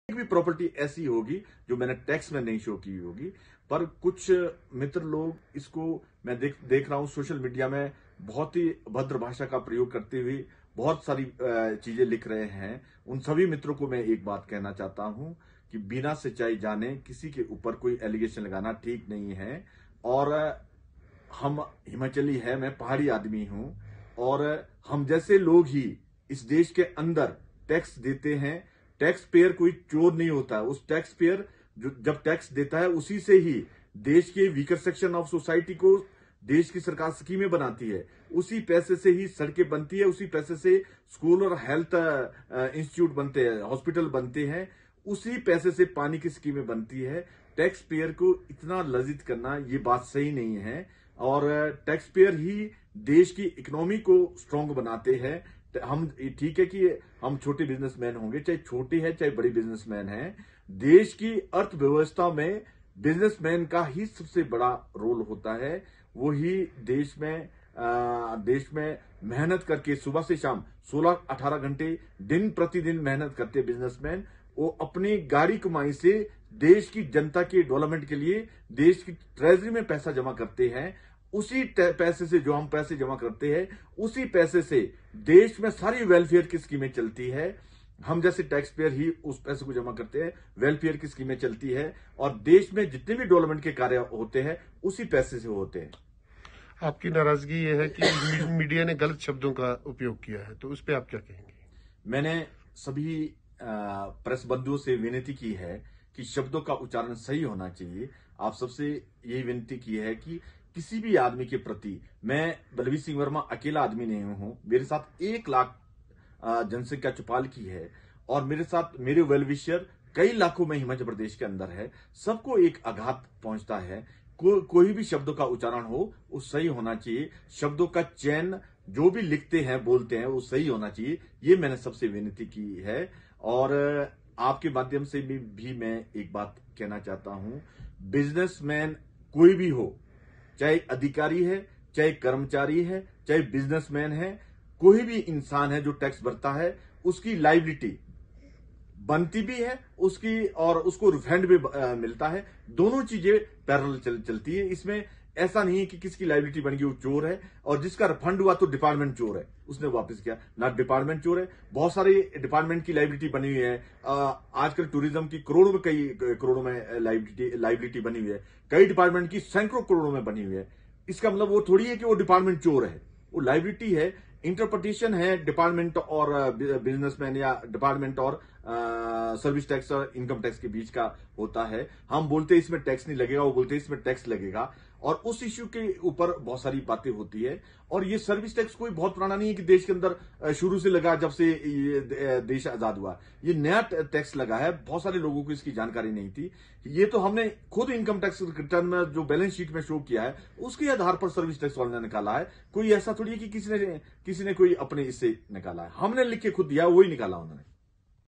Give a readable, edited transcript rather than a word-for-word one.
एक भी प्रॉपर्टी ऐसी होगी जो मैंने टैक्स में नहीं शो की होगी। पर कुछ मित्र लोग इसको मैं देख रहा हूं सोशल मीडिया में बहुत ही भद्र भाषा का प्रयोग करते हुए बहुत सारी चीजें लिख रहे हैं। उन सभी मित्रों को मैं एक बात कहना चाहता हूं कि बिना सच्चाई जाने किसी के ऊपर कोई एलिगेशन लगाना ठीक नहीं है। और हम हिमाचली है, मैं पहाड़ी आदमी हूं, और हम जैसे लोग ही इस देश के अंदर टैक्स देते हैं। टैक्स पेयर कोई चोर नहीं होता। उस टैक्स पेयर जो जब टैक्स देता है उसी से ही देश के वीकर सेक्शन ऑफ सोसाइटी को देश की सरकार स्कीमें बनाती है, उसी पैसे से ही सड़कें बनती है, उसी पैसे से स्कूल और हेल्थ इंस्टीट्यूट बनते हैं, हॉस्पिटल बनते हैं, उसी पैसे से पानी की स्कीमें बनती है। टैक्स पेयर को इतना लज्जित करना ये बात सही नहीं है। और टैक्स पेयर ही देश की इकोनॉमी को स्ट्रांग बनाते हैं। हम ठीक है कि हम छोटे बिजनेसमैन होंगे, चाहे छोटे हैं चाहे बड़े बिजनेसमैन हैं, देश की अर्थव्यवस्था में बिजनेसमैन का ही सबसे बड़ा रोल होता है। वो ही देश में मेहनत करके सुबह से शाम 16-18 घंटे दिन प्रतिदिन मेहनत करते बिजनेसमैन। वो अपनी गाड़ी कमाई से देश की जनता के डेवलपमेंट के लिए देश की ट्रेजरी में पैसा जमा करते हैं। उसी पैसे से जो हम पैसे जमा करते हैं, उसी पैसे से देश में सारी वेलफेयर की स्कीमें चलती है। हम जैसे टैक्स पेयर ही उस पैसे को जमा करते हैं, वेलफेयर की स्कीमें चलती है, और देश में जितने भी डेवलपमेंट के कार्य होते हैं उसी पैसे से होते हैं। आपकी नाराजगी ये है कि मीडिया ने गलत शब्दों का उपयोग किया है, तो उस पर आप क्या कहेंगे? मैंने सभी प्रेस बंधुओं से विनती की है कि शब्दों का उच्चारण सही होना चाहिए। आप सबसे यही विनती की है कि किसी भी आदमी के प्रति, मैं बलवीर सिंह वर्मा अकेला आदमी नहीं हूं, मेरे साथ 1 लाख जनसंख्या चौपाल की है, और मेरे साथ मेरे वेलविशर कई लाखों में हिमाचल प्रदेश के अंदर है। सबको एक आघात पहुंचता है। कोई भी शब्दों का उच्चारण हो वो सही होना चाहिए। शब्दों का चयन जो भी लिखते हैं बोलते हैं वो सही होना चाहिए। ये मैंने सबसे विनती की है। और आपके माध्यम से भी मैं एक बात कहना चाहता हूं, बिजनेसमैन कोई भी हो, चाहे अधिकारी है, चाहे कर्मचारी है, चाहे बिजनेसमैन है, कोई भी इंसान है जो टैक्स भरता है, उसकी लायबिलिटी बनती भी है उसकी, और उसको रिफंड भी मिलता है। दोनों चीजें पैरेलल चलती है। इसमें ऐसा नहीं है कि किसकी लायबिलिटी बन गई वो चोर है, और जिसका रिफंड हुआ तो डिपार्टमेंट चोर है, उसने वापस किया ना, डिपार्टमेंट चोर है। बहुत सारे डिपार्टमेंट की लायबिलिटी बनी हुई है। आजकल टूरिज्म की कई करोड़ों में लायबिलिटी बनी हुई है, कई डिपार्टमेंट की सैकड़ों करोड़ों में बनी हुई है। इसका मतलब वो थोड़ी है कि वो डिपार्टमेंट चोर है, वो लायबिलिटी है। इंटरप्रिटेशन है डिपार्टमेंट और बिजनेसमैन, या डिपार्टमेंट और सर्विस टैक्स और इनकम टैक्स के बीच का होता है। हम बोलते हैं इसमें टैक्स नहीं लगेगा, वो बोलते हैं इसमें टैक्स लगेगा, और उस इश्यू के ऊपर बहुत सारी बातें होती है। और ये सर्विस टैक्स कोई बहुत पुराना नहीं है कि देश के अंदर शुरू से लगा जब से ये देश आजाद हुआ। ये नया टैक्स लगा है, बहुत सारे लोगों को इसकी जानकारी नहीं थी। ये तो हमने खुद इनकम टैक्स रिटर्न में जो बैलेंस शीट में शो किया है उसके आधार पर सर्विस टैक्स वाले ने निकाला है। कोई ऐसा थोड़ी है कि किसी ने कोई अपने इससे निकाला है। हमने लिख के खुद दिया, वही निकाला उन्होंने।